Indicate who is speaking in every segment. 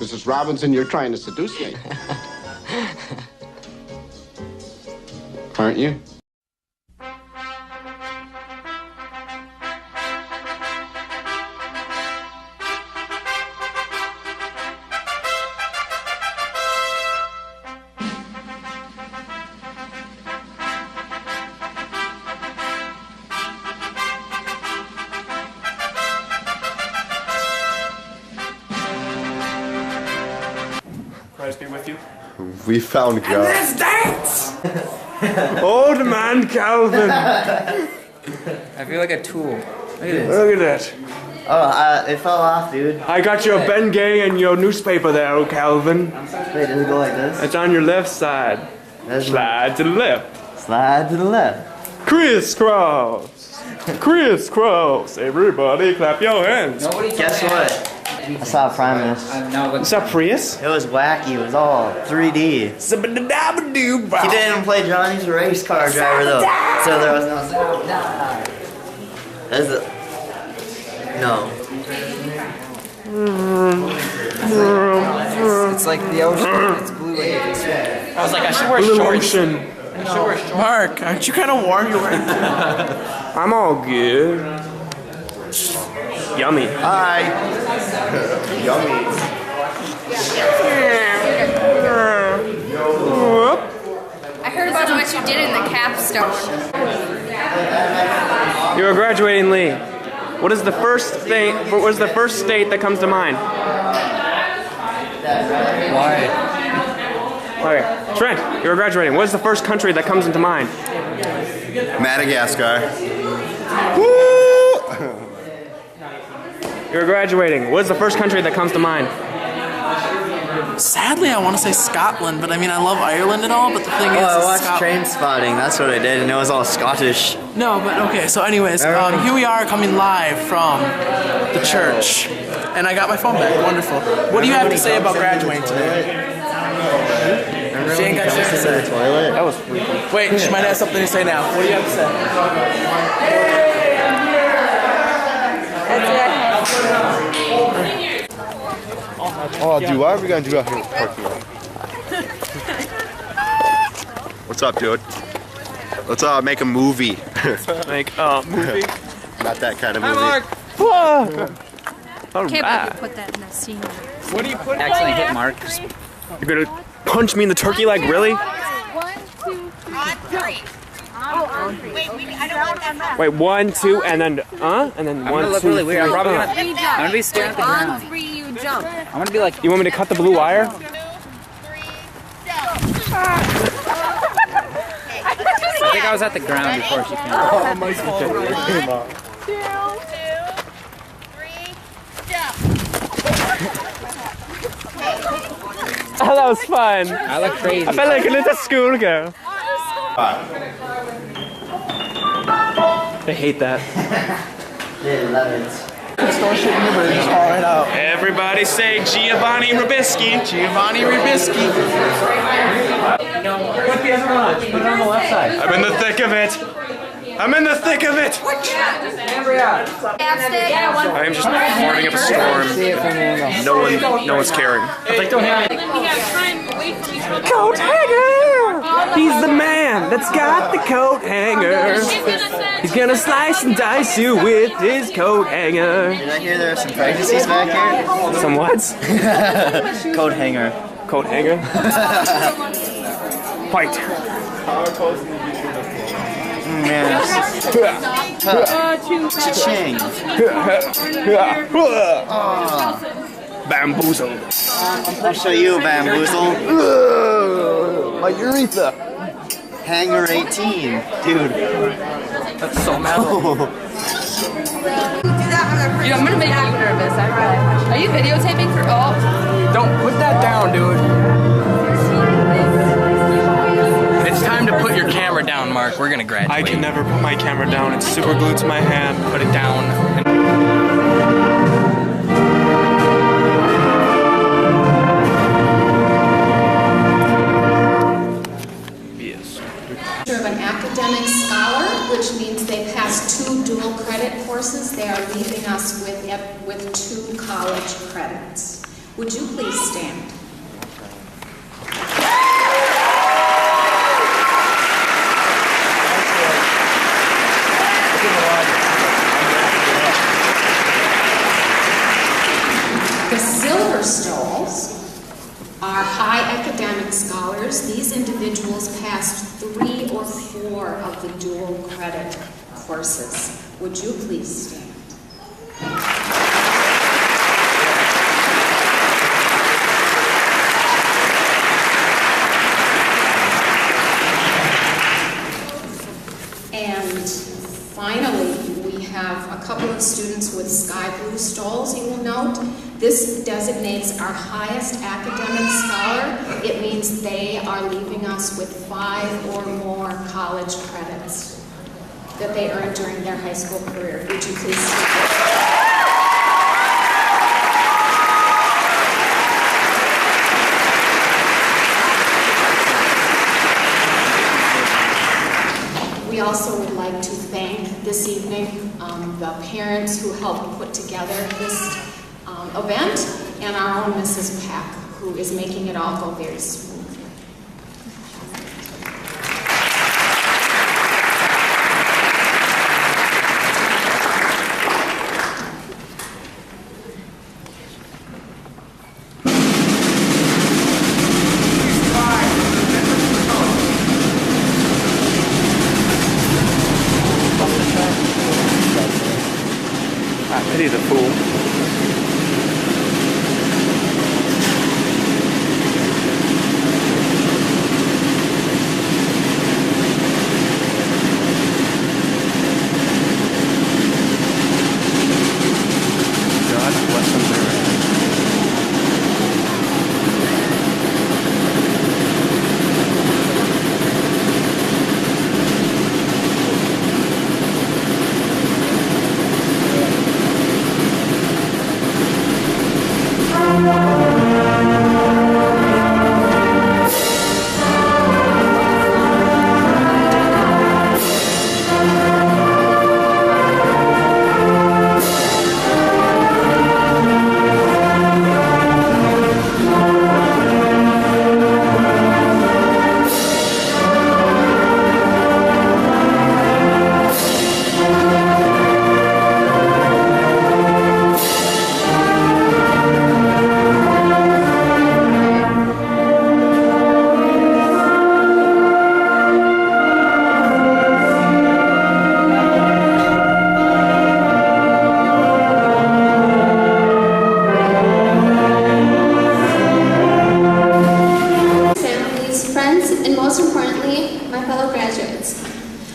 Speaker 1: Mrs. Robinson, you're trying to seduce me. Aren't you?
Speaker 2: Christ be with you.
Speaker 3: We found God.
Speaker 2: Let's dance! Old man Calvin.
Speaker 4: I feel like a tool. Look at this.
Speaker 2: Look at that.
Speaker 5: Oh, it fell off, dude.
Speaker 2: I got your Ben Gay and your newspaper there, oh Calvin.
Speaker 5: Wait, does it go like this?
Speaker 2: It's on your left side.
Speaker 5: That's
Speaker 2: Slide to the left.
Speaker 5: Slide to the left.
Speaker 2: Crisscross. Crisscross. Everybody clap your hands.
Speaker 5: Guess what? I saw Primus.
Speaker 2: What's up, Prius?
Speaker 5: It was wacky. It was all 3D. He didn't play Johnny's race car driver though, so there was no sound. No.
Speaker 4: It's like the ocean. It's blue. I was like, I should wear
Speaker 2: Blue
Speaker 4: shorts.
Speaker 2: ocean.
Speaker 6: Mark, aren't you kind of warm? You're wearing.
Speaker 2: I'm all good. Yummy.
Speaker 3: Hi. Yummy.
Speaker 7: I heard about what you did in the capstone.
Speaker 2: You are graduating, Lee. What is the first thing? What was the first state that comes to mind?
Speaker 4: Why?
Speaker 2: Okay, Trent, you're graduating. What is the first country that comes into mind?
Speaker 3: Madagascar.
Speaker 2: Woo! You're graduating. What is the first country that comes to mind?
Speaker 6: Sadly, I want to say Scotland, but I mean, I love Ireland and all, but the thing is,
Speaker 5: I watched
Speaker 6: Scotland.
Speaker 5: Train Spotting. That's what I did, and it was all Scottish.
Speaker 6: No, but okay, so anyways, here we are coming live from the church, and I got my phone back. Wonderful. What do you have to say about graduating today? She ain't got shit to say.
Speaker 2: That was freaky.
Speaker 6: Wait, she might have something to say now. What do you have to say?
Speaker 3: Oh, dude, why are we gonna do out here in the parking lot? What's up, dude? Let's make a movie.
Speaker 2: Make a movie.
Speaker 3: Not that kind of movie.
Speaker 2: Mark.
Speaker 7: Can't believe you put that in the scene.
Speaker 2: What do you put?
Speaker 4: Accidentally hit Mark.
Speaker 2: You're gonna punch me in the turkey leg, really?
Speaker 7: 1, 2, 3. Oh, wait, I don't want that.
Speaker 2: Wait, 1, 2, and then and then 1, 2,
Speaker 4: look really weird. I'm
Speaker 2: 3,
Speaker 4: probably
Speaker 7: Three jump.
Speaker 4: I'm gonna be staring at the
Speaker 7: On
Speaker 4: ground.
Speaker 7: 3, you jump.
Speaker 4: I'm gonna be like,
Speaker 2: You want me to cut the blue wire?
Speaker 7: 2, 3,
Speaker 4: I think I was at the ground before she came.
Speaker 2: Oh, my God.
Speaker 7: 1, 2, 3, jump.
Speaker 2: Oh, that was fun.
Speaker 4: I look crazy.
Speaker 2: I felt like a little schoolgirl. They hate that.
Speaker 5: They love it.
Speaker 6: Let's go shit in the bridge. All right out.
Speaker 2: Everybody say Giovanni Ribisky.
Speaker 6: Giovanni Ribisky.
Speaker 2: Put the other on. Put it on the left side. I'm in the thick of it. I'm in the thick of it. I am just warning up a storm. No one's caring. Coat hanger! He's the man that's got the coat hanger. He's gonna slice and dice you with his coat hanger.
Speaker 5: Did I hear there are some pregnancies back here?
Speaker 2: Some what?
Speaker 5: Coat hanger.
Speaker 2: Coat hanger? Fight.
Speaker 5: Man. Cha-ching.
Speaker 2: Bamboozle.
Speaker 5: I'll show you a bamboozle.
Speaker 2: My urethra.
Speaker 5: Hanger 18. Dude.
Speaker 2: That's so metal.
Speaker 7: Dude, I'm gonna make you nervous. Are you videotaping for all?
Speaker 4: Don't put that down, dude. It's time to put your camera down, Mark. We're gonna graduate.
Speaker 2: I can never put my camera down. It's super glued to my hand.
Speaker 4: Put it down.
Speaker 8: Of an academic scholar, which means they pass 2 dual credit courses. They are leaving us with 2 college credits. Would you please stand? The silver stalls are high academic scholars. These individuals passed 3 or 4 of the dual credit courses. Would you please stand? And finally, we have a couple of students with sky blue stalls, you will note. This designates our highest academic scholar. It means they are leaving us with 5 or more college credits that they earned during their high school career. Would you please stand? We also would like to thank this evening the parents who helped put together this event, and our own Mrs. Pack, who is making it all go very smoothly.
Speaker 2: I pity the fool.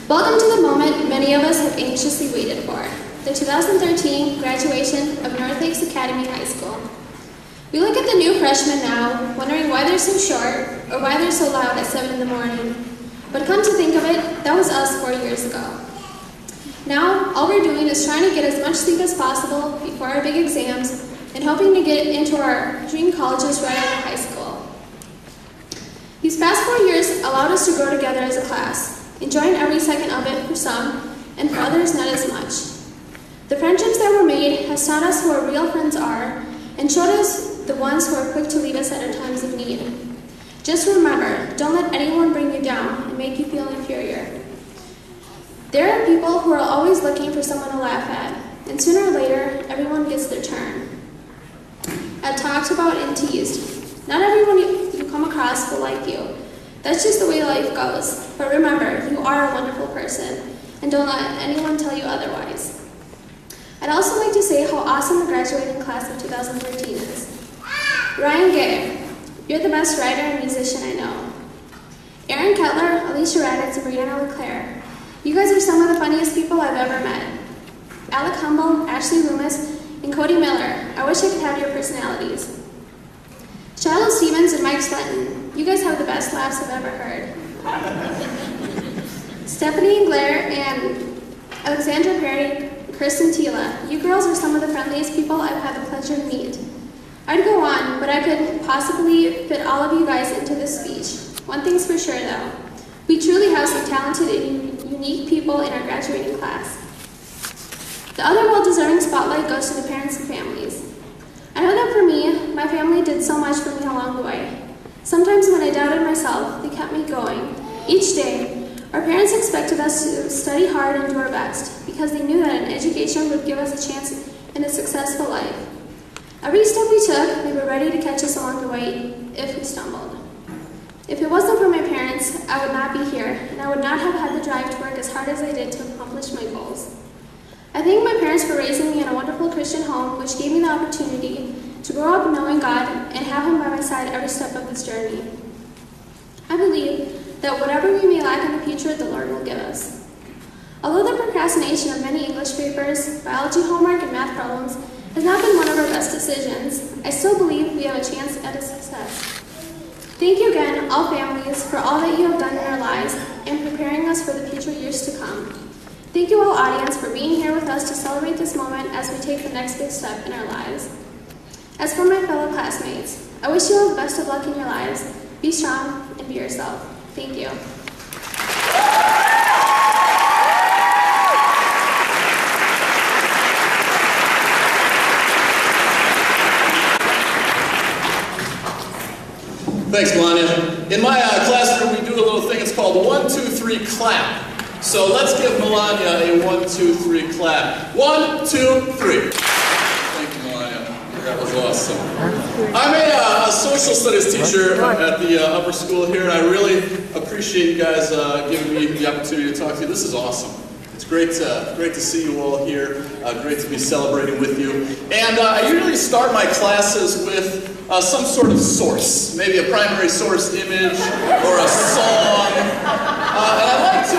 Speaker 8: Welcome to the moment many of us have anxiously waited for, the 2013 graduation of North Lakes Academy High School. We look at the new freshmen now, wondering why they're so short or why they're so loud at 7 in the morning. But come to think of it, that was us 4 years ago. Now, all we're doing is trying to get as much sleep as possible before our big exams and hoping to get into our dream colleges right out of high school. These past 4 years allowed us to grow together as a class, enjoying every second of it for some, and for others not as much. The friendships that were made has taught us who our real friends are and showed us the ones who are quick to leave us at our times of need. Just remember, don't let anyone bring you down and make you feel inferior. There are people who are always looking for someone to laugh at, and sooner or later, everyone gets their turn. At talked about and teased, not everyone you come across will like you. That's just the way life goes. But remember, you are a wonderful person, and don't let anyone tell you otherwise. I'd also like to say how awesome the graduating class of 2013 is. Ryan Gay, you're the best writer and musician I know. Aaron Kettler, Alicia Raditz, and Brianna LeClaire, you guys are some of the funniest people I've ever met. Alec Humble, Ashley Loomis, and Cody Miller, I wish I could have your personalities. Charlotte Stevens and Mike Slenton, you guys have the best laughs I've ever heard. Stephanie Blair and Alexandra Perry, Kristen Tila, you girls are some of the friendliest people I've had the pleasure to meet. I'd go on, but I couldn't possibly fit all of you guys into this speech. One thing's for sure though, we truly have some talented and unique people in our graduating class. The other well-deserving spotlight goes to the parents and families. I know that for me, my family did so much for me along the way. Sometimes when I doubted myself, they kept me going. Each day, our parents expected us to study hard and do our best because they knew that an education would give us a chance in a successful life. Every step we took, they were ready to catch us along the way if we stumbled. If it wasn't for my parents, I would not be here, and I would not have had the drive to work as hard as I did to accomplish my goals. I thank my parents for raising me in a wonderful Christian home, which gave me the opportunity to grow up knowing God and have Him by my side every step of this journey. I believe that whatever we may lack in the future, the Lord will give us. Although the procrastination of many English papers, biology homework, and math problems has not been one of our best decisions, I still believe we have a chance at a success. Thank you again, all families, for all that you have done in our lives and preparing us for the future years to come. Thank you all, audience, for being here with us to celebrate this moment as we take the next big step in our lives. As for my fellow classmates, I wish you all the best of luck in your lives. Be strong and be yourself. Thank you.
Speaker 9: Thanks, Melania. In my classroom, we do a little thing. It's called 1, 2, 3, clap. So let's give Melania a 1, 2, 3 clap. 1, 2, 3. Thank you, Melania. That was awesome. I'm a social studies teacher at the upper school here, and I really appreciate you guys giving me the opportunity to talk to you. This is awesome. It's great to see you all here. Great to be celebrating with you. And I usually start my classes with some sort of source, maybe a primary source image or a song. And I'd like to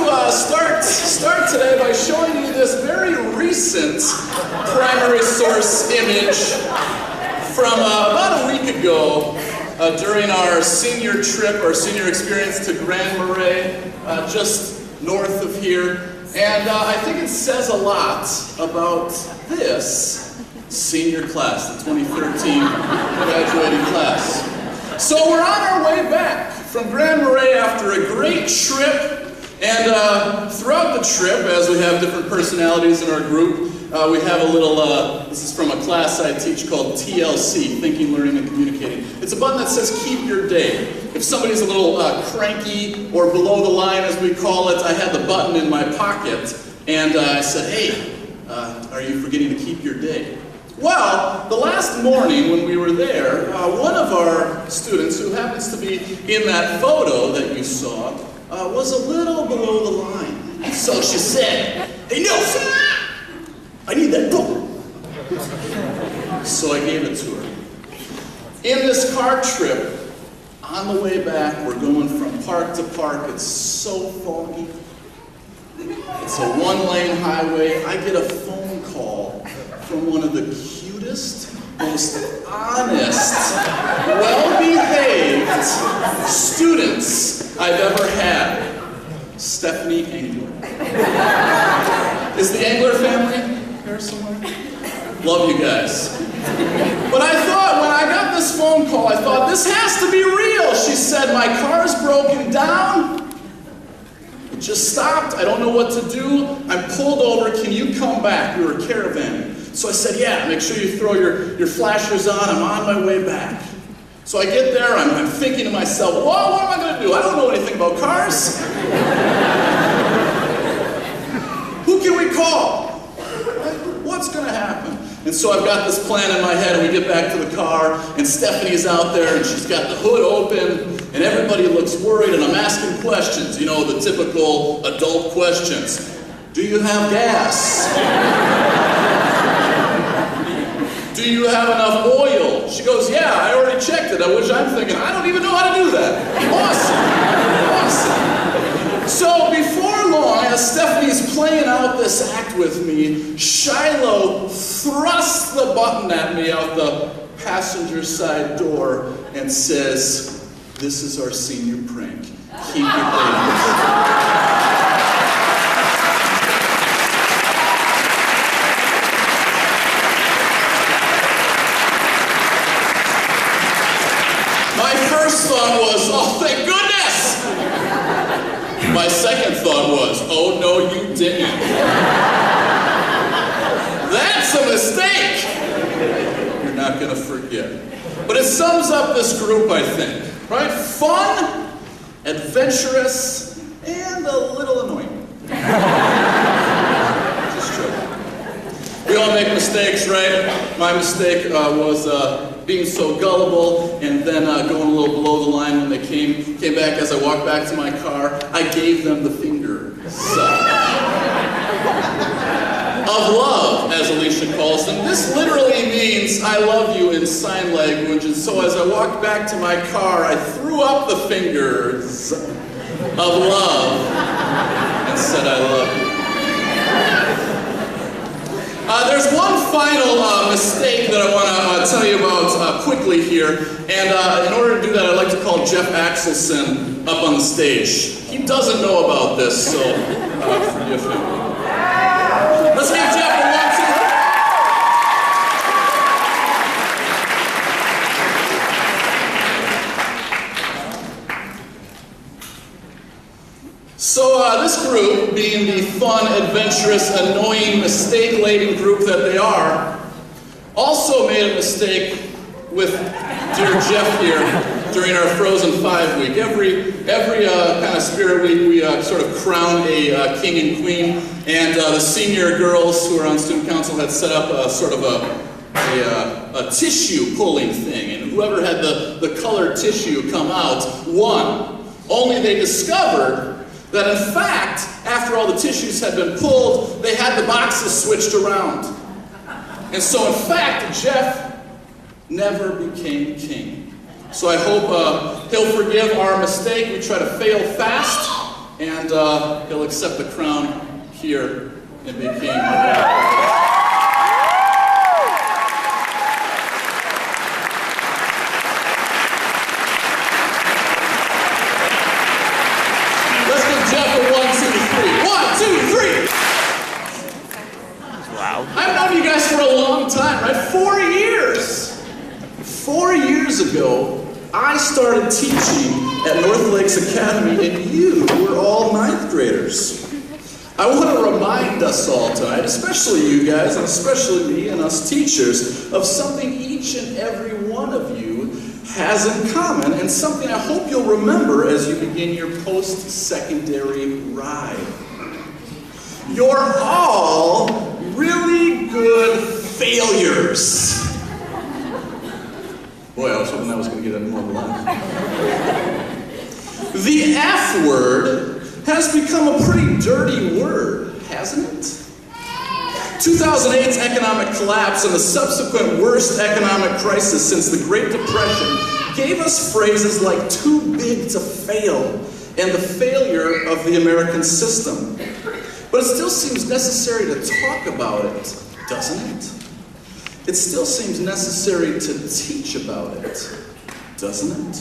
Speaker 9: start today by showing you this very recent primary source image from about a week ago during our senior trip, our senior experience to Grand Marais, just north of here. And I think it says a lot about this senior class, the 2013 graduating class. So we're on our way back from Grand Marais after a great trip. And throughout the trip, as we have different personalities in our group, we have a little, this is from a class I teach called TLC, Thinking, Learning, and Communicating. It's a button that says keep your day. If somebody's a little cranky or below the line, as we call it, I had the button in my pocket, and I said, hey, are you forgetting to keep your day? Well, the last morning when we were there, one of our students, who happens to be in that photo that you saw, was a little below the line. So she said, hey Nelson, I need that book. So I gave it to her. In this car trip, on the way back, we're going from park to park. It's so foggy. It's a one-lane highway. I get a phone call from one of the cutest, most honest, well-behaved students I've ever had. Stephanie Engler. Is the Engler family here somewhere? Love you guys. But I thought, when I got this phone call, I thought, this has to be real. She said, my car's broken down. It just stopped. I don't know what to do. I'm pulled over. Can you come back? We were caravanning. So I said, yeah, make sure you throw your flashers on. I'm on my way back. So I get there. I'm thinking to myself, well, what am I going to do? I don't know anything about cars. Who can we call? What's going to happen? And so I've got this plan in my head, and we get back to the car, and Stephanie's out there, and she's got the hood open, and everybody looks worried, and I'm asking questions, you know, the typical adult questions. Do you have gas? Do you have enough oil? She goes, yeah, I already checked it, which I'm thinking, I don't even know how to do that. Awesome. So before long, as Stephanie's playing out this act with me, Shiloh thrusts the button at me out the passenger side door and says, this is our senior prank. Keep your day. My first thought was, oh, thank goodness! My second thought was, oh, no, you didn't. That's a mistake! You're not going to forget. But it sums up this group, I think. Right? Fun, adventurous, and a little annoying. Just joking. We all make mistakes, right? My mistake was being so gullible and then going a little below the line when they came back. As I walked back to my car, I gave them the finger of love, as Alicia calls them. This literally means I love you in sign language, and so as I walked back to my car, I threw up the fingers of love and said I love you. There's one final mistake that I want to tell you about quickly here, and in order to do that, I'd like to call Jeff Axelson up on the stage. He doesn't know about this, so forgive him. Let's give Jeff a 1, 2, 3. So this group, being the fun, adventurous, annoying, mistake-laden group that they are, also made a mistake with dear Jeff here during our Frozen 5 week. Every kind of spirit week, we sort of crown a king and queen, and the senior girls who are on student council had set up a sort of a tissue pulling thing, and whoever had the colored tissue come out won. Only they discovered that in fact, after all the tissues had been pulled, they had the boxes switched around. And so in fact, Jeff never became king. So I hope he'll forgive our mistake. We try to fail fast, and he'll accept the crown here and be king. Jeff, a 1, 2, 3. 1, 2, 3. Wow. I've known you guys for a long time, right? 4 years. 4 years ago, I started teaching at North Lakes Academy, and you were all 9th graders. I want to remind us all tonight, especially you guys, and especially me and us teachers, of something each and every one of you has in common, and something I hope you'll remember as you begin your post-secondary ride. You're all really good failures. Boy, I was hoping that was going to get more of a laugh. The F word has become a pretty dirty word, hasn't it? 2008's economic collapse and the subsequent worst economic crisis since the Great Depression gave us phrases like too big to fail and the failure of the American system. But it still seems necessary to talk about it, doesn't it? It still seems necessary to teach about it, doesn't it?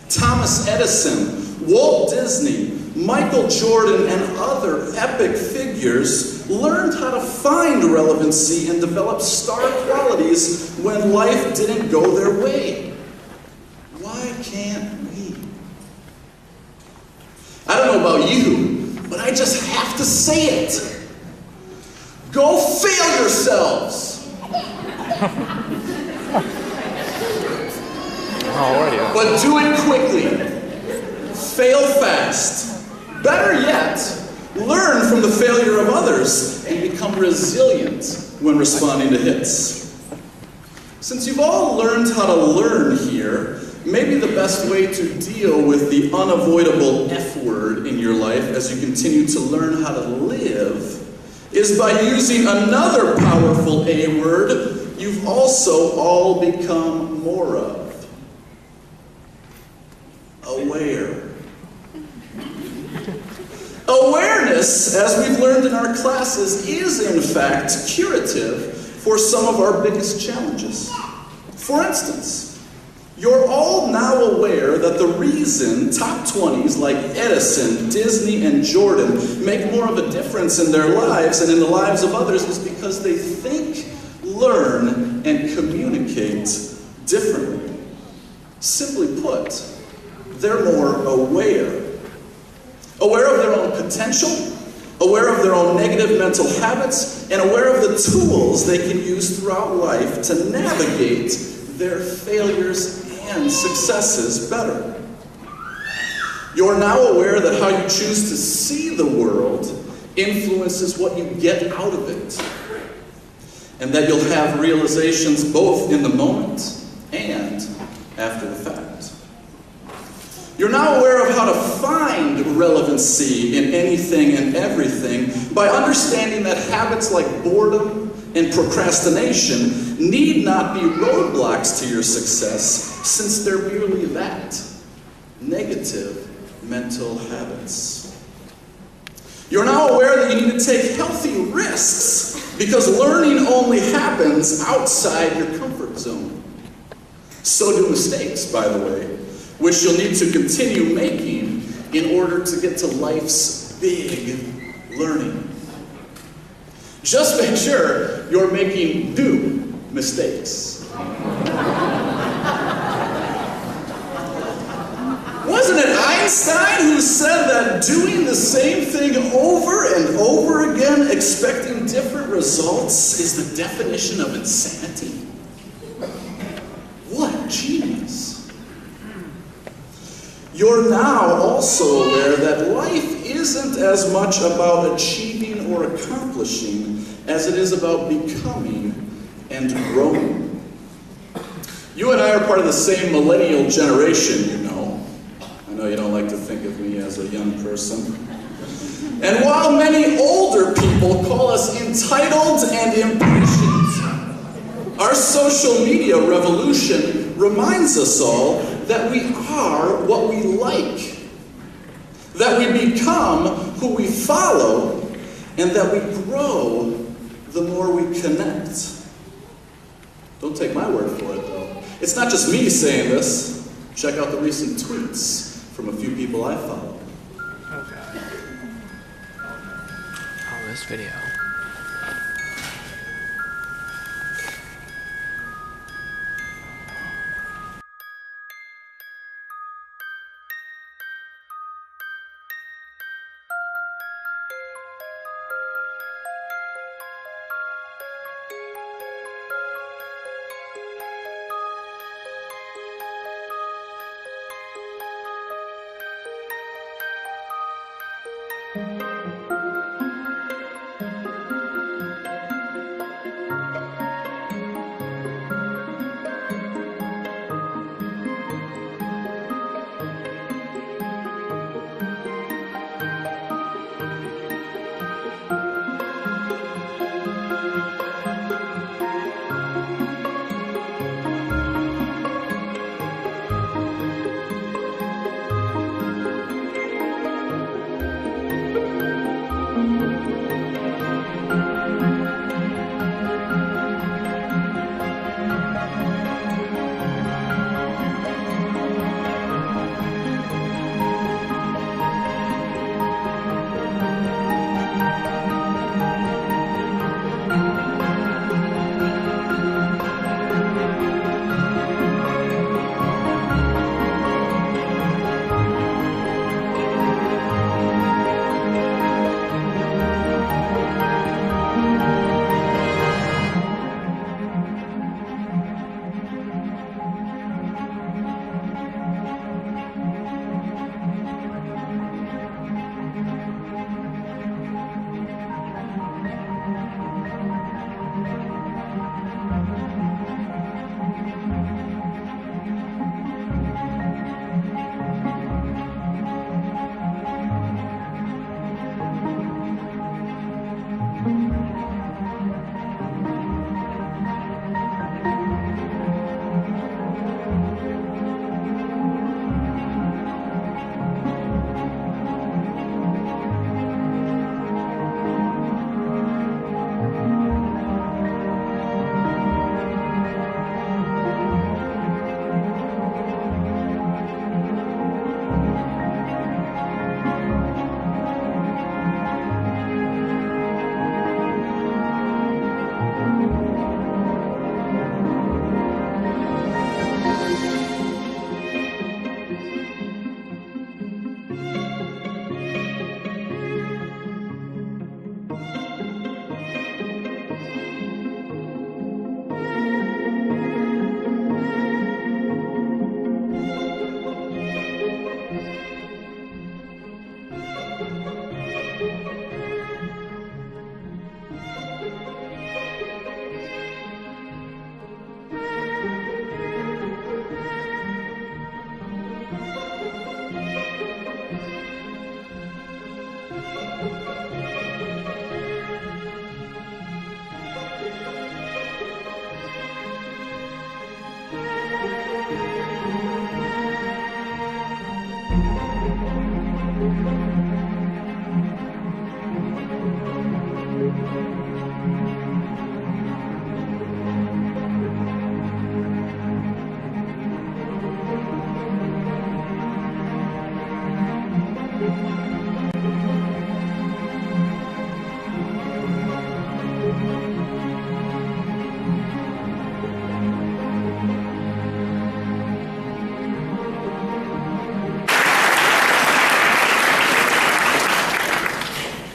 Speaker 9: Thomas Edison, Walt Disney, Michael Jordan, and other epic figures learned how to find relevancy and develop star qualities when life didn't go their way. Why can't we? I don't know about you, but I just have to say it. Go fail yourselves! But do it quickly. Fail fast. Better yet, learn from the failure of others and become resilient when responding to hits. Since you've all learned how to learn here, maybe the best way to deal with the unavoidable F word in your life as you continue to learn how to live is by using another powerful A word you've also all become more of. Aware. Awareness, as we've learned in our classes, is in fact curative for some of our biggest challenges. For instance, you're all now aware that the reason top 20s like Edison, Disney, and Jordan make more of a difference in their lives and in the lives of others is because they think, learn, and communicate differently. Simply put, they're more aware. Aware of their own potential, aware of their own negative mental habits, and aware of the tools they can use throughout life to navigate their failures and successes better. You're now aware that how you choose to see the world influences what you get out of it, and that you'll have realizations both in the moment and after the fact. You're now aware of how to find relevancy in anything and everything by understanding that habits like boredom and procrastination need not be roadblocks to your success, since they're merely that, negative mental habits. You're now aware that you need to take healthy risks because learning only happens outside your comfort zone. So do mistakes, by the way, which you'll need to continue making in order to get to life's big learning. Just make sure you're making due mistakes. Wasn't it Einstein who said that doing the same thing over and over again, expecting different results, is the definition of insanity? What genius. You're now also aware that life isn't as much about achieving or accomplishing as it is about becoming and growing. You and I are part of the same millennial generation, you know. I know you don't like to think of me as a young person. And while many older people call us entitled and impatient, our social media revolution reminds us all that we are what we like, that we become who we follow, and that we grow the more we connect. Don't take my word for it, though. It's not just me saying this. Check out the recent tweets from a few people I follow.
Speaker 6: Okay. Oh, this video.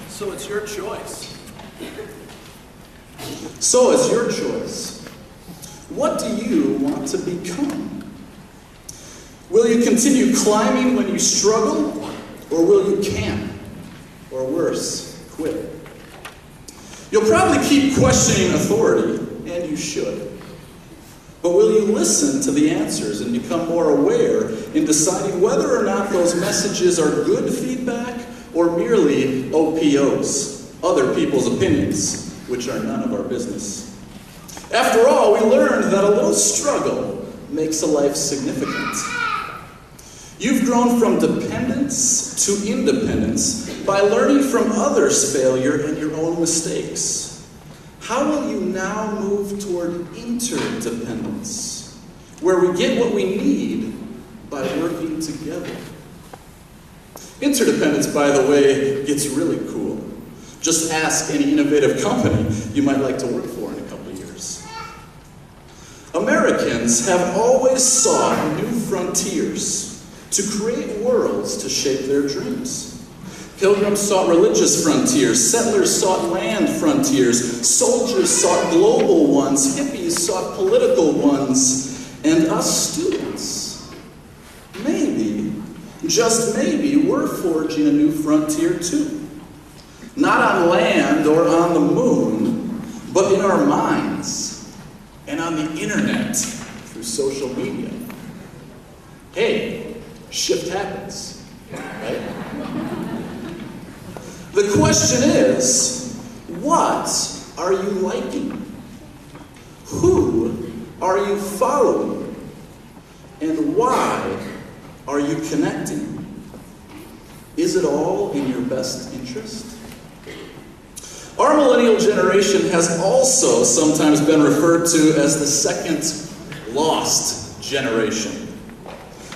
Speaker 9: So it's your choice. So it's your choice. What do you want to become? Will you continue climbing when you struggle, or will you camp? Or worse, quit? You'll probably keep questioning authority, and you should. But will you listen to the answers and become more aware in deciding whether or not those messages are good feedback or merely OPOs, other people's opinions, which are none of our business? After all, we learned that a little struggle makes a life significant. You've grown from dependence to independence by learning from others' failure and your own mistakes. How will you now move toward interdependence, where we get what we need by working together? Interdependence, by the way, gets really cool. Just ask any innovative company you might like to work for in a couple of years. Americans have always sought new frontiers to create worlds to shape their dreams. Pilgrims sought religious frontiers, settlers sought land frontiers, soldiers sought global ones, hippies sought political ones, and us students, maybe, just maybe, we're forging a new frontier too. Not on land or on the moon, but in our minds and on the internet through social media. Hey, shift happens, right? The question is, what are you liking? Who are you following? And why are you connecting? Is it all in your best interest? Our millennial generation has also sometimes been referred to as the second lost generation.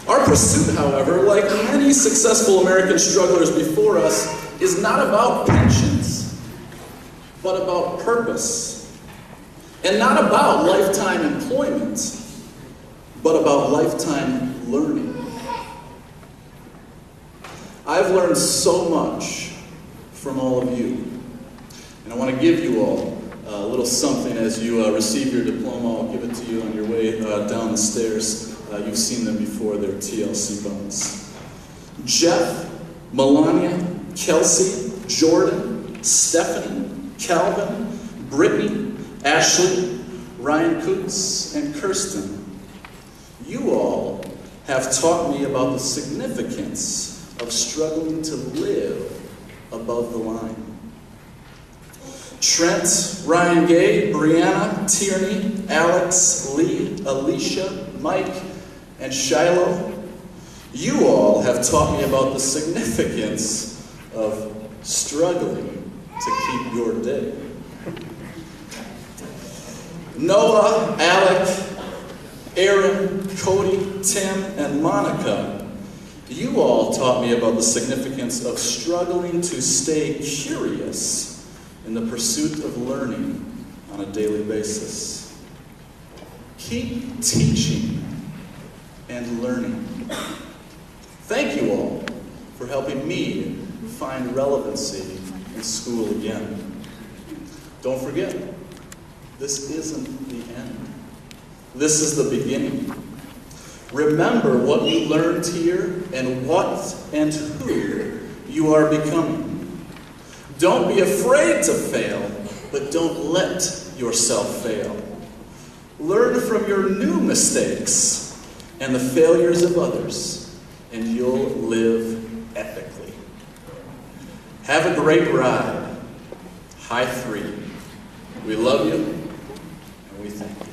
Speaker 9: Our pursuit, however, like many successful American strugglers before us, is not about pensions, but about purpose. And not about lifetime employment, but about lifetime learning. I've learned so much from all of you. And I want to give you all a little something as you receive your diploma. I'll give it to you on your way down the stairs. You've seen them before. They're TLC buttons. Jeff, Melania, Kelsey, Jordan, Stephanie, Calvin, Brittany, Ashley, Ryan Kutz, and Kirsten. You all have taught me about the significance of struggling to live above the line. Trent, Ryan Gay, Brianna, Tierney, Alex, Lee, Alicia, Mike, and Shiloh, you all have taught me about the significance of struggling to keep your day. Noah, Alec, Aaron, Cody, Tim, and Monica, you all taught me about the significance of struggling to stay curious in the pursuit of learning on a daily basis. Keep teaching and learning. Thank you all for helping me find relevancy in school again. Don't forget, this isn't the end. This is the beginning. Remember what you learned here and what and who you are becoming. Don't be afraid to fail, but don't let yourself fail. Learn from your new mistakes and the failures of others, and you'll live epically. Have a great ride. High 3. We love you, and we thank you.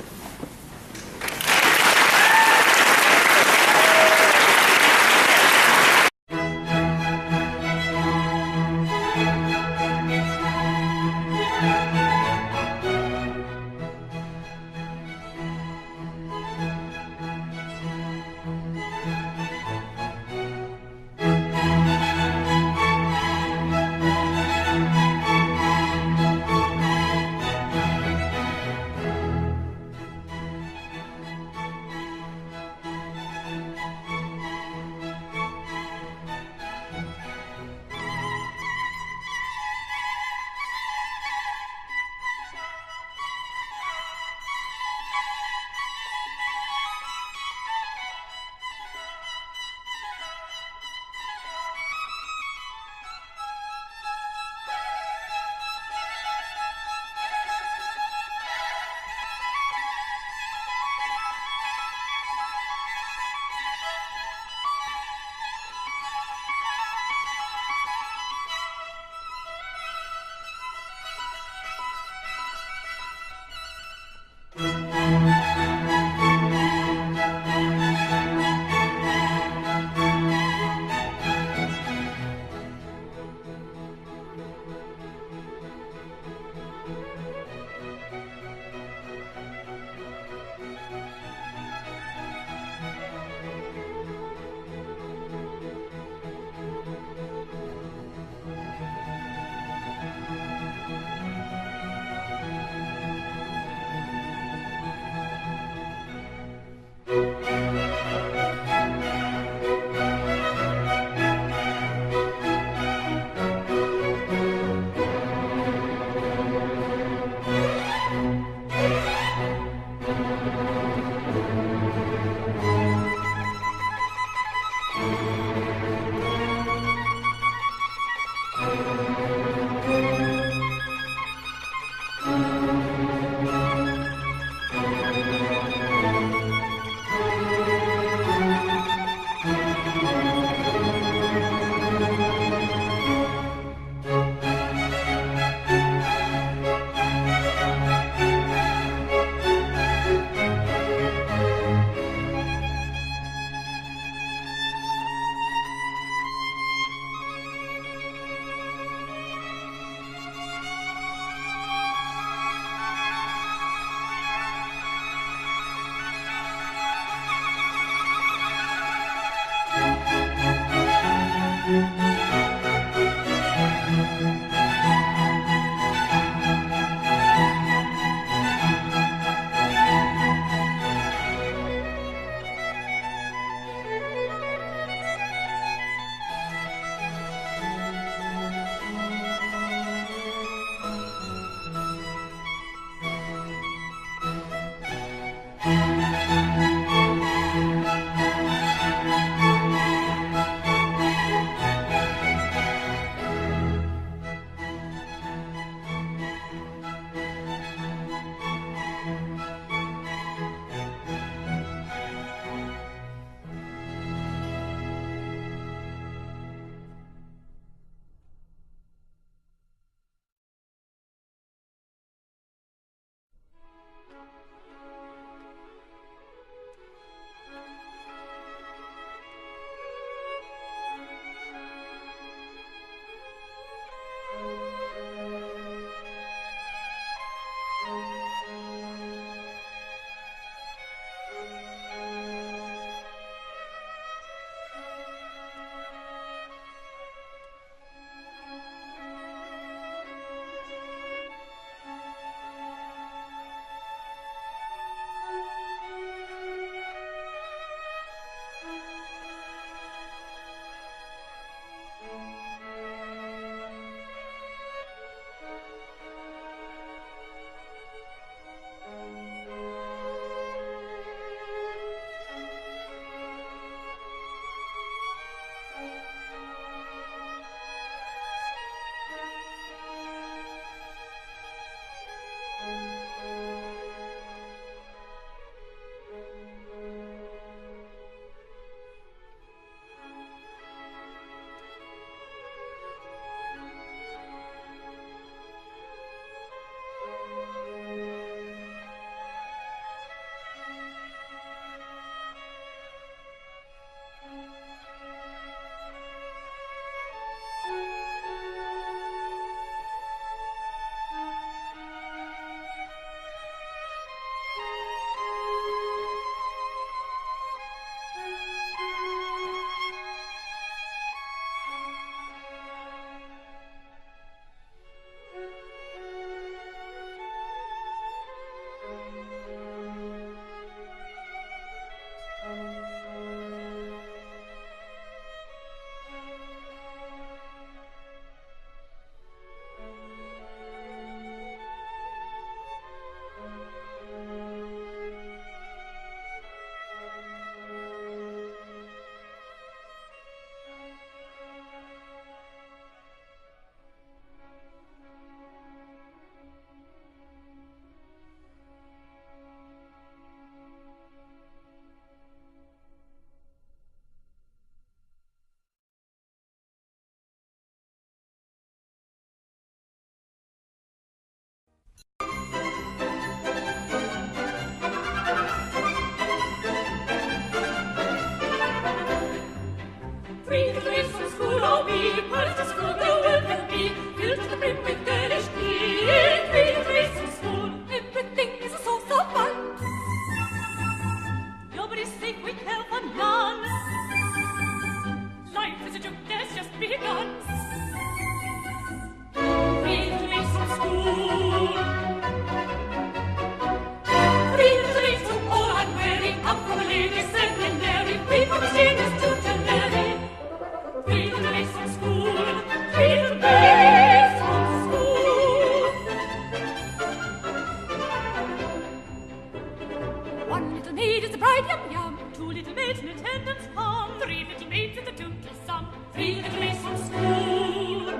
Speaker 10: One little maid is a bride, yum yum. Two little maids in attendance come. Three little maids with a toothless sum. Three little maids from school.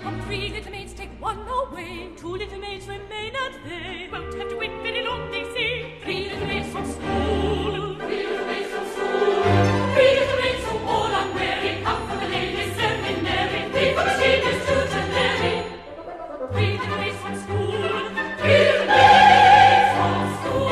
Speaker 10: Come, three little maids, take one away. Two little maids remain, and they won't have to wait very long, they say. Three little maids from school. Three little maids from school. Three little maids who all unwary come from the ladies' seminary. Three from the shaders to Larry. Three little maids from school. Three little maids from school.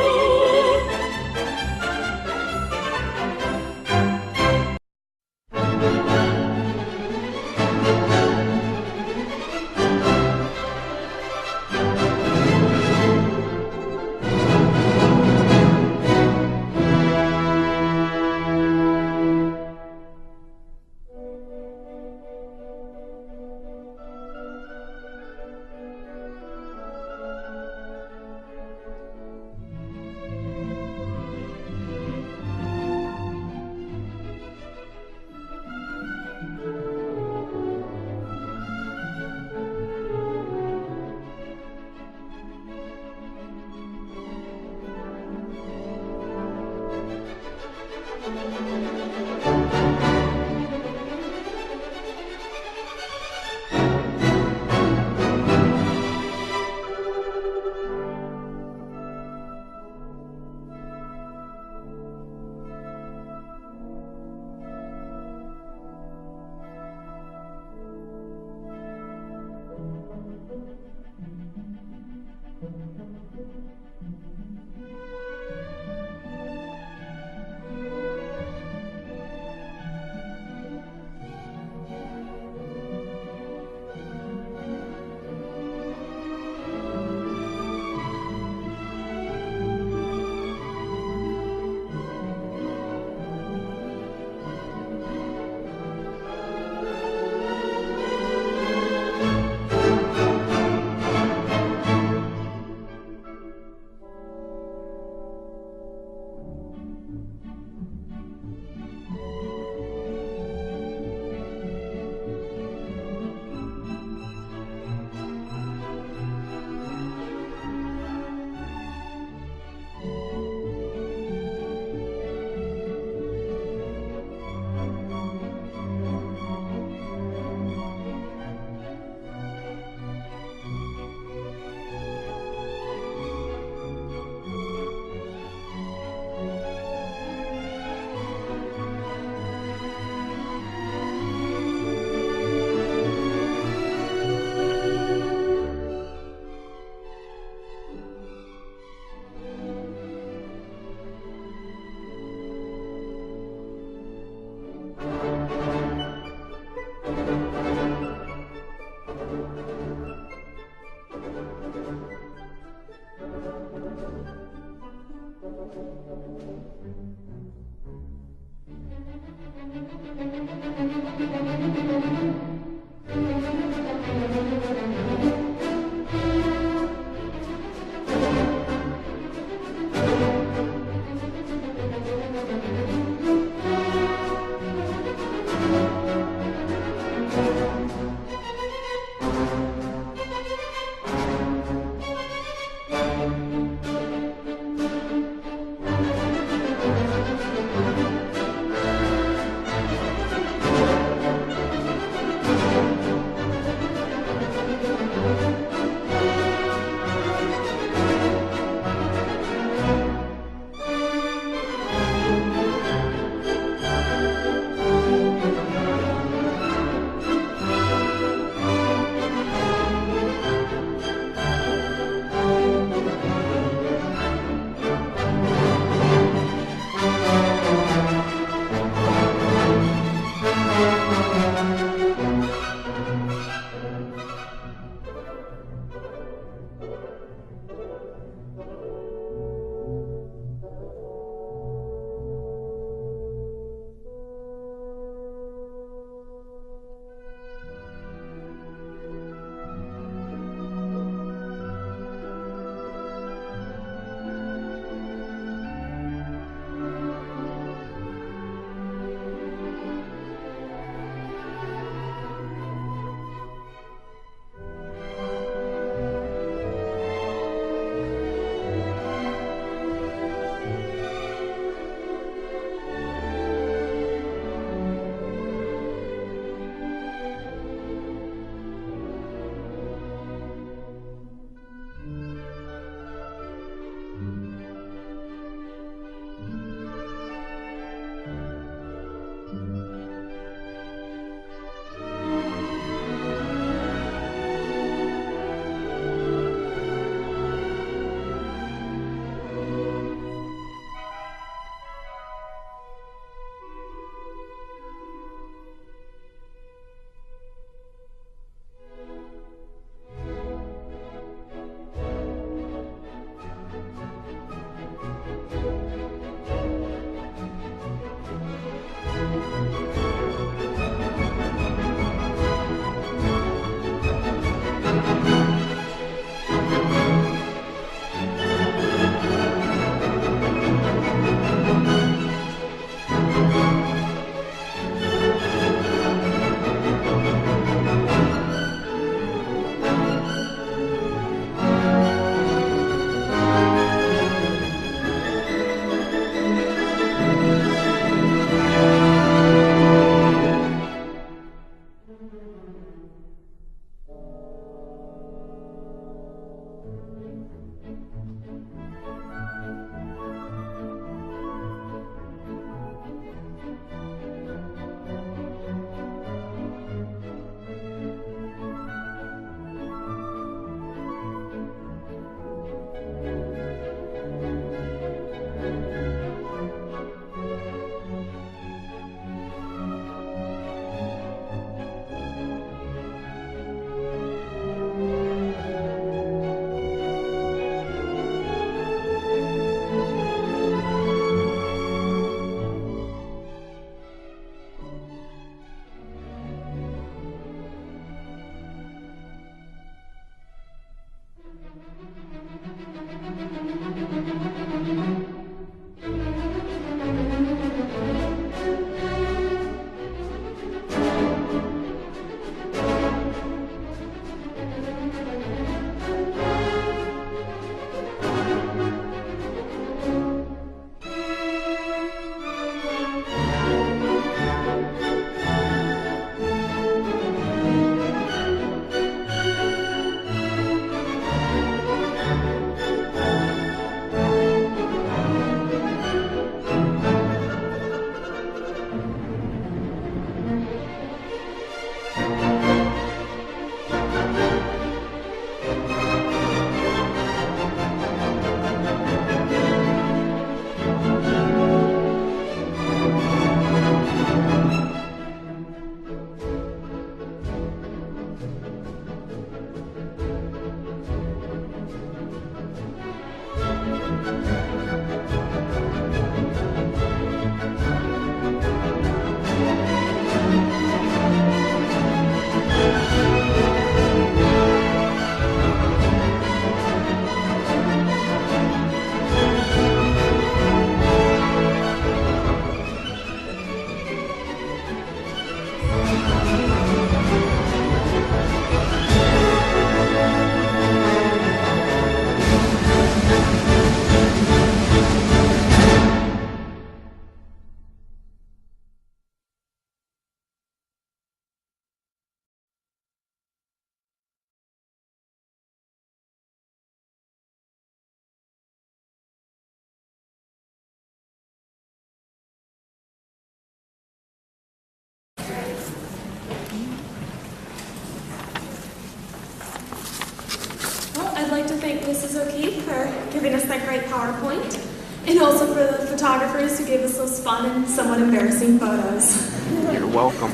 Speaker 11: Mrs. O'Keefe for giving us that great PowerPoint, and also for the photographers who gave us those fun and somewhat embarrassing photos.
Speaker 2: You're welcome.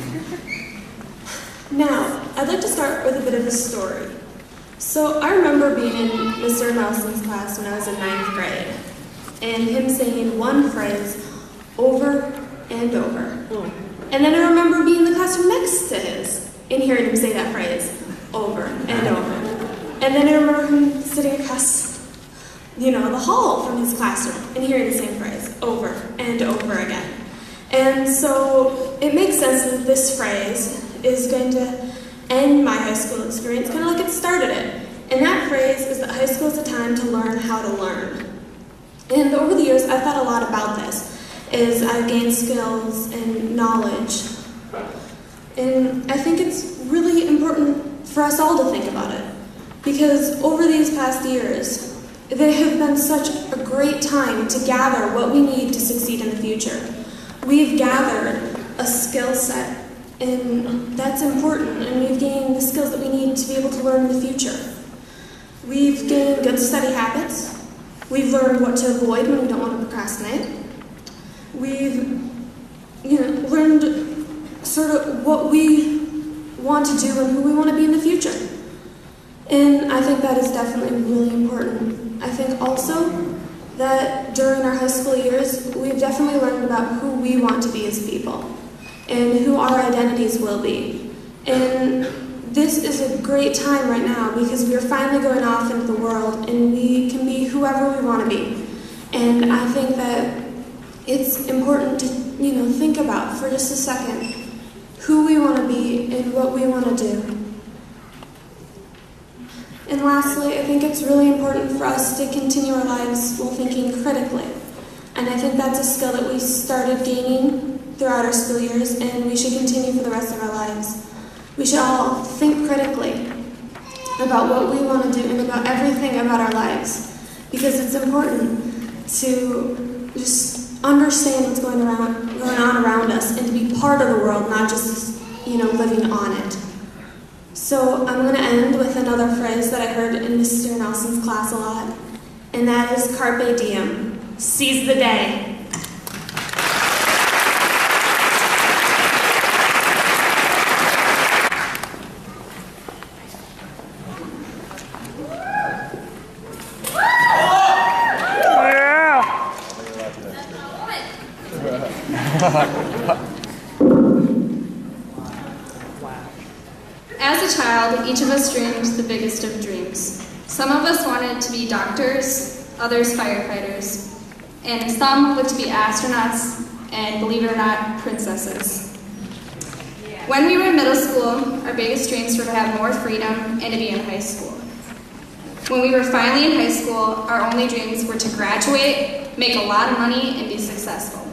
Speaker 11: Now, I'd like to start with a bit of a story. So I remember being in Mr. Nelson's class when I was in 9th grade, and him saying one phrase over and over. And then I remember being in the classroom next to his and hearing him say that phrase over and over. And then I remember him sitting across, the hall from his classroom and hearing the same phrase over and over again. And so it makes sense that this phrase is going to end my high school experience, kind of like it started it. And that phrase is that high school is a time to learn how to learn. And over the years, I've thought a lot about this, as I've gained skills and knowledge. And I think it's really important for us all to think about it, because over these past years, they have been such a great time to gather what we need to succeed in the future. We've gathered a skill set, and that's important, and we've gained the skills that we need to be able to learn in the future. We've gained good study habits. We've learned what to avoid when we don't want to procrastinate. We've learned sort of what we want to do and who we want to be in the future. And I think that is definitely really important. I think also that during our high school years, we've definitely learned about who we want to be as people and who our identities will be. And this is a great time right now because we are finally going off into the world and we can be whoever we want to be. And I think that it's important to, think about for just a second who we want to be and what we want to do. And lastly, I think it's really important for us to continue our lives while thinking critically. And I think that's a skill that we started gaining throughout our school years, and we should continue for the rest of our lives. We should all think critically about what we want to do and about everything about our lives, because it's important to just understand what's going on around us and to be part of the world, not just, living on it. So I'm going to end with another phrase that I heard in Mr. Nelson's class a lot, and that is carpe diem, seize the day.
Speaker 8: As a child, each of us dreamed the biggest of dreams. Some of us wanted to be doctors, others firefighters, and some looked to be astronauts, and believe it or not, princesses. When we were in middle school, our biggest dreams were to have more freedom and to be in high school. When we were finally in high school, our only dreams were to graduate, make a lot of money, and be successful.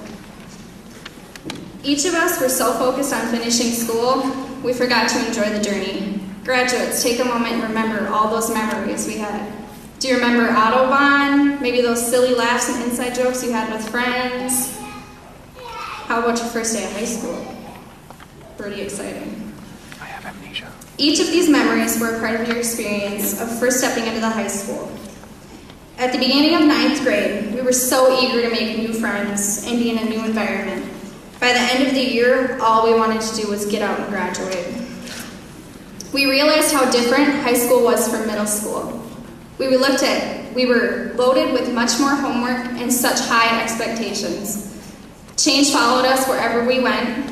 Speaker 8: Each of us were so focused on finishing school, we forgot to enjoy the journey. Graduates, take a moment and remember all those memories we had. Do you remember Autobahn? Maybe those silly laughs and inside jokes you had with friends? How about your first day of high school? Pretty exciting.
Speaker 2: I have amnesia.
Speaker 8: Each of these memories were a part of your experience of first stepping into the high school. At the beginning of 9th grade, we were so eager to make new friends and be in a new environment. By the end of the year, all we wanted to do was get out and graduate. We realized how different high school was from middle school. We were loaded with much more homework and such high expectations. Change followed us wherever we went,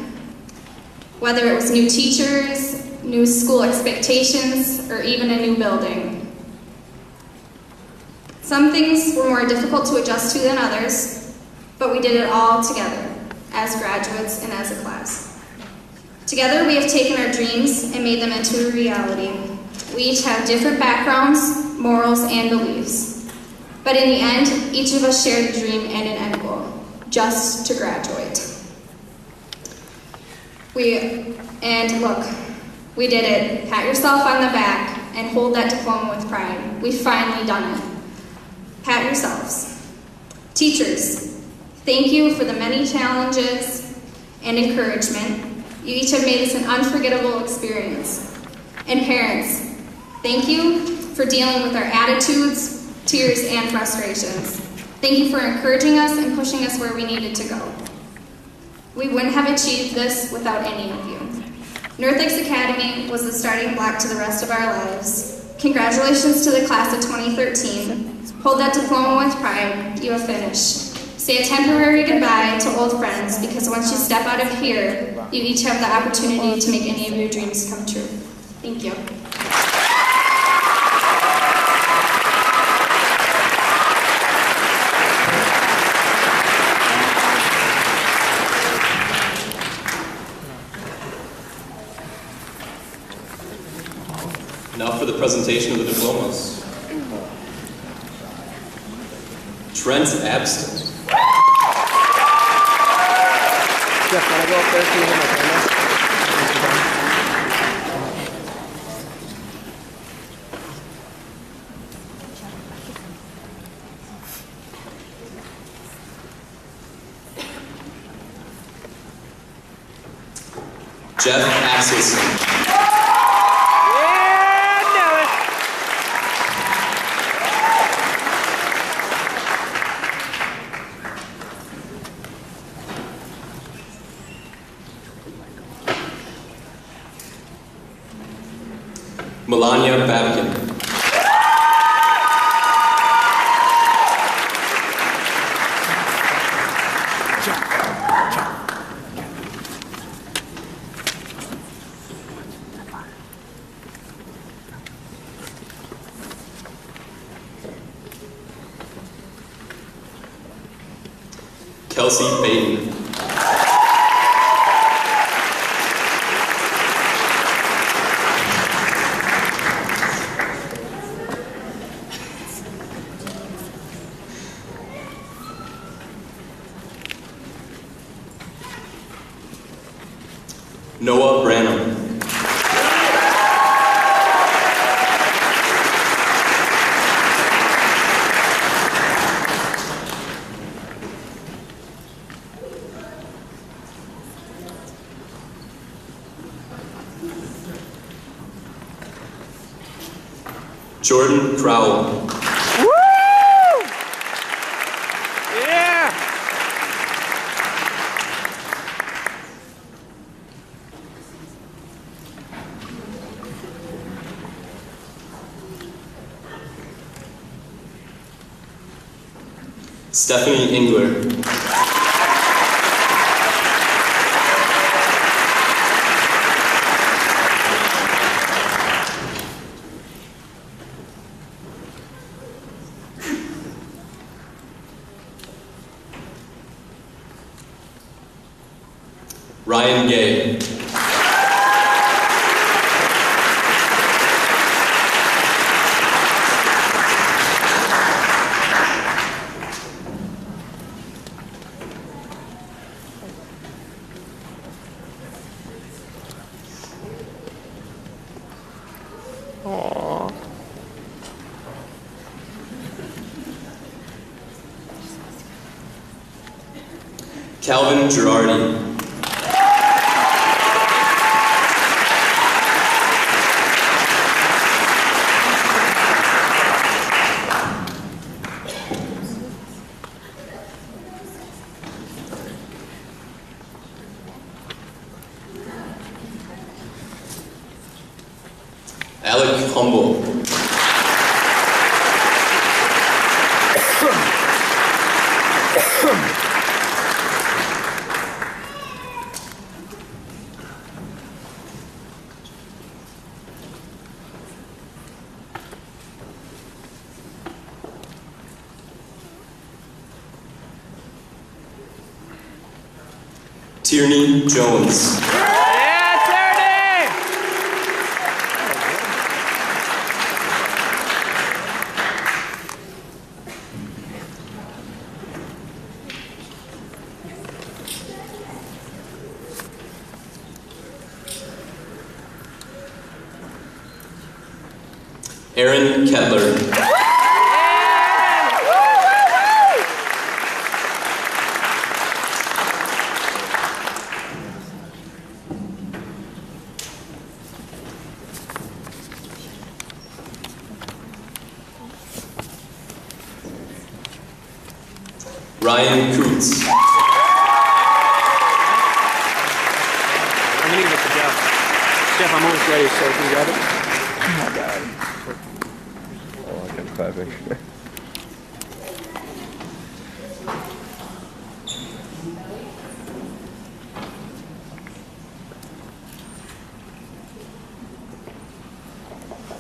Speaker 8: whether it was new teachers, new school expectations, or even a new building. Some things were more difficult to adjust to than others, but we did it all together, as graduates and as a class. Together, we have taken our dreams and made them into a reality. We each have different backgrounds, morals, and beliefs. But in the end, each of us shared a dream and an end goal, just to graduate. We did it. Pat yourself on the back and hold that diploma with pride. We've finally done it. Pat yourselves. Teachers, thank you for the many challenges and encouragement. You each have made this an unforgettable experience. And parents, thank you for dealing with our attitudes,
Speaker 12: tears, and frustrations. Thank you for encouraging us and pushing us where we needed to go. We wouldn't have achieved this without any of you. North Lakes Academy was the starting block to the rest of our lives. Congratulations to the class of 2013. Hold that diploma with pride. You have finished. Say a temporary goodbye to old friends, because once you step out of here, you each have the opportunity to make any of your dreams come true. Thank you.
Speaker 9: Now for the presentation of the diplomas. Trent Abston.
Speaker 2: Jeff, can I go up there to my camera?
Speaker 9: Jeff Axelson. Melania Babkin. Kelsey Baden. Noah Branham. Jordan Crowell. Stephanie Engler. Ryan Gay.
Speaker 2: Aww.
Speaker 9: Calvin Girardi. Alec Humble. Tierney Jones. Aaron Kettler. Ryan Koontz.
Speaker 2: I'm gonna give it to Jeff. Jeff, I'm almost ready, so can you grab it?
Speaker 3: Oh my god. Oh, I can't clapping.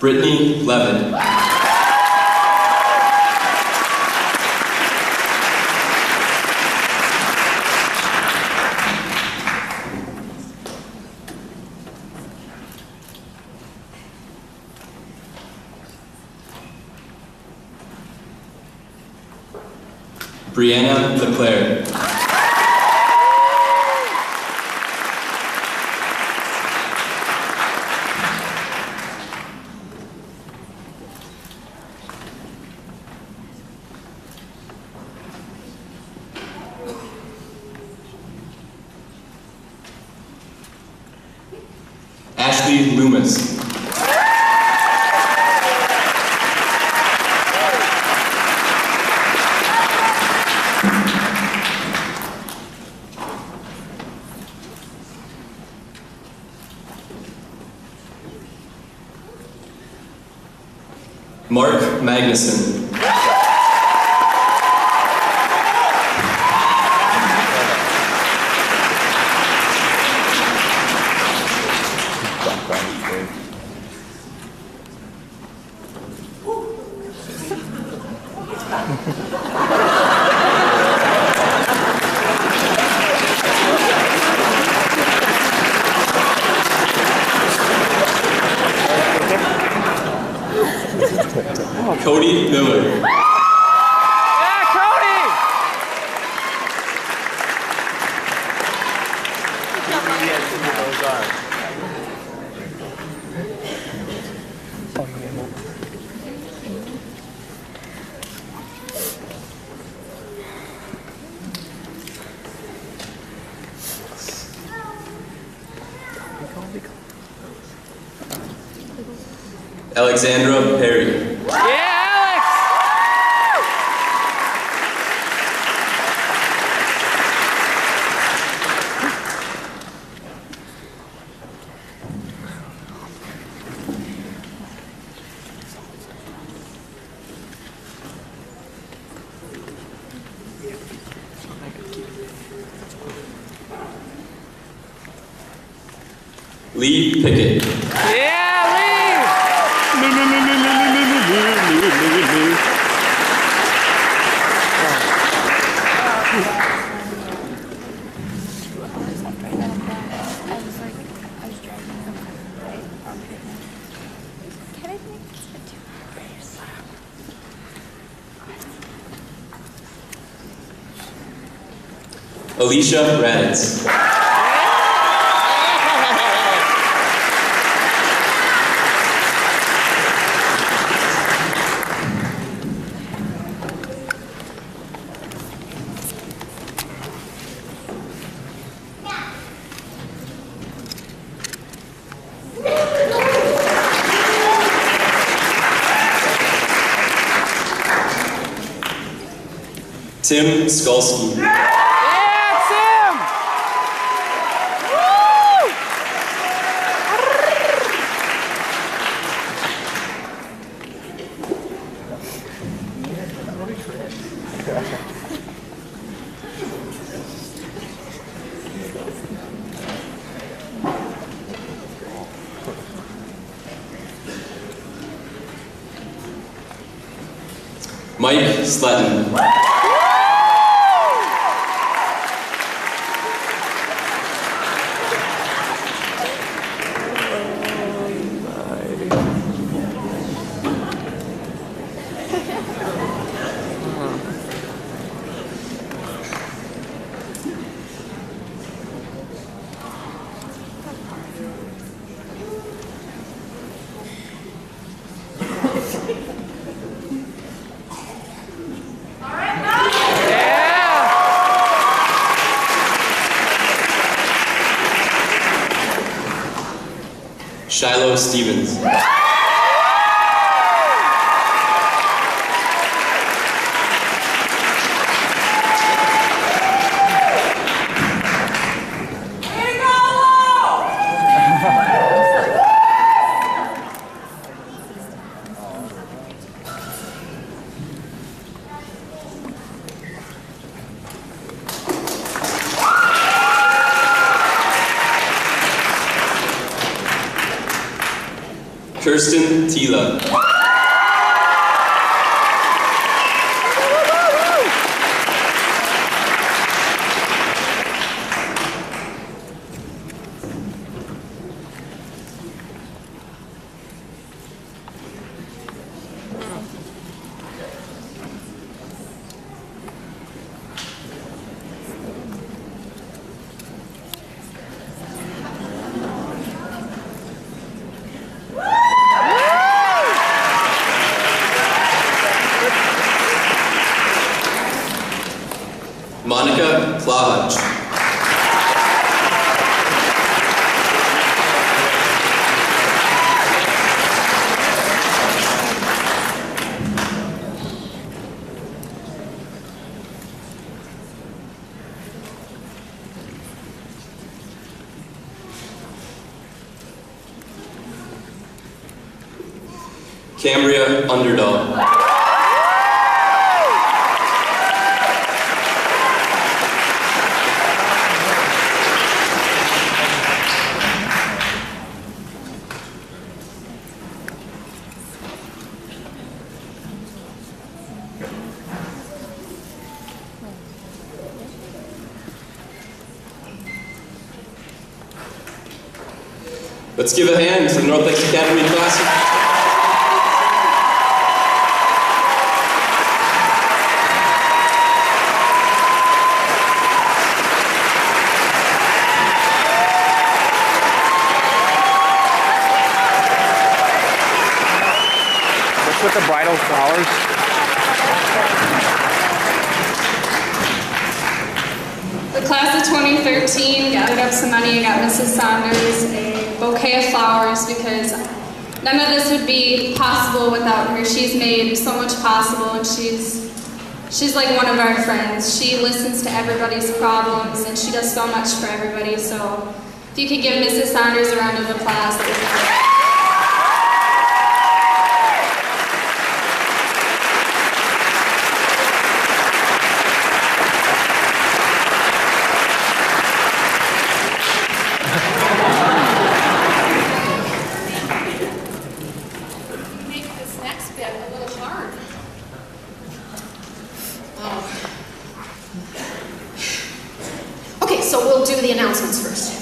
Speaker 9: Brittany Levin. Brianna Leclerc. Ashley Loomis. Mark Magnuson. Cody Miller.
Speaker 2: Yeah, Cody!
Speaker 9: Alexandra Perry. Lee Pickett.
Speaker 2: Yeah, Lee!
Speaker 9: Alicia Raditz. Tim Skolsky.
Speaker 2: Yeah, Tim! Woo!
Speaker 9: Mike Sletton. Shiloh Stevens. Kirsten Tila. Monica Klavach. Cambria Underdog. Let's give a hand for North Lakes Academy Classic.
Speaker 2: What's with the bridal flowers?
Speaker 12: The class of 2013 gathered up some money and got Mrs. Saunders a bouquet of flowers because none of this would be possible without her. She's made so much possible, and she's like one of our friends. She listens to everybody's problems, and she does so much for everybody. So if you could give Mrs. Saunders a round of applause, that would be great.
Speaker 13: Okay, so we'll do the announcements first.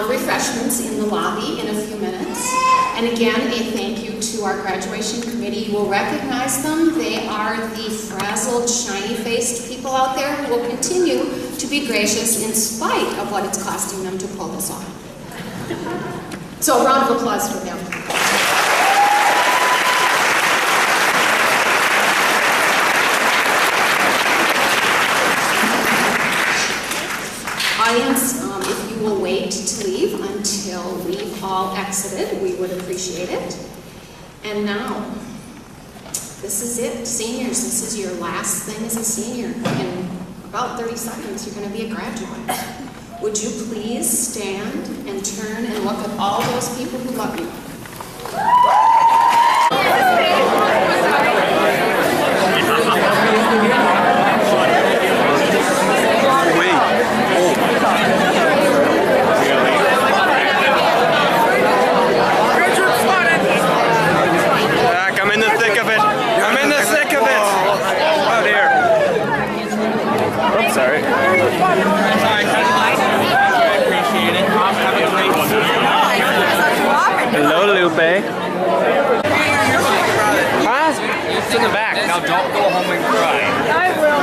Speaker 13: Refreshments in the lobby in a few minutes. And again, a thank you to our graduation committee. You will recognize them. They are the frazzled, shiny-faced people out there who will continue to be gracious in spite of what it's costing them to pull this off. So a round of applause for them. Audience, if you will wait to leave until we've all exited, we would appreciate it. And now, this is it. Seniors, this is your last thing as a senior. In about 30 seconds, you're going to be a graduate. Would you please stand and turn and look at all those people who love you?
Speaker 2: Hello, Lupe. Huh? It's in the back. Now don't go home and cry. I will.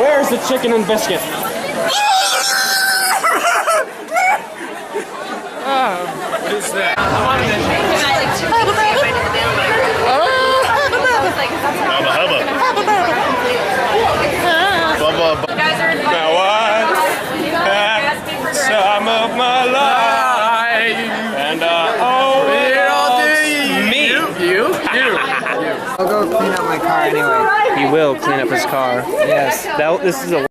Speaker 2: Where's the chicken and biscuit? What is that?
Speaker 3: Now what? Time of my life, and
Speaker 2: You.
Speaker 14: I'll go clean up my car anyway.
Speaker 2: He will clean up his car.
Speaker 14: Yes.
Speaker 2: This is a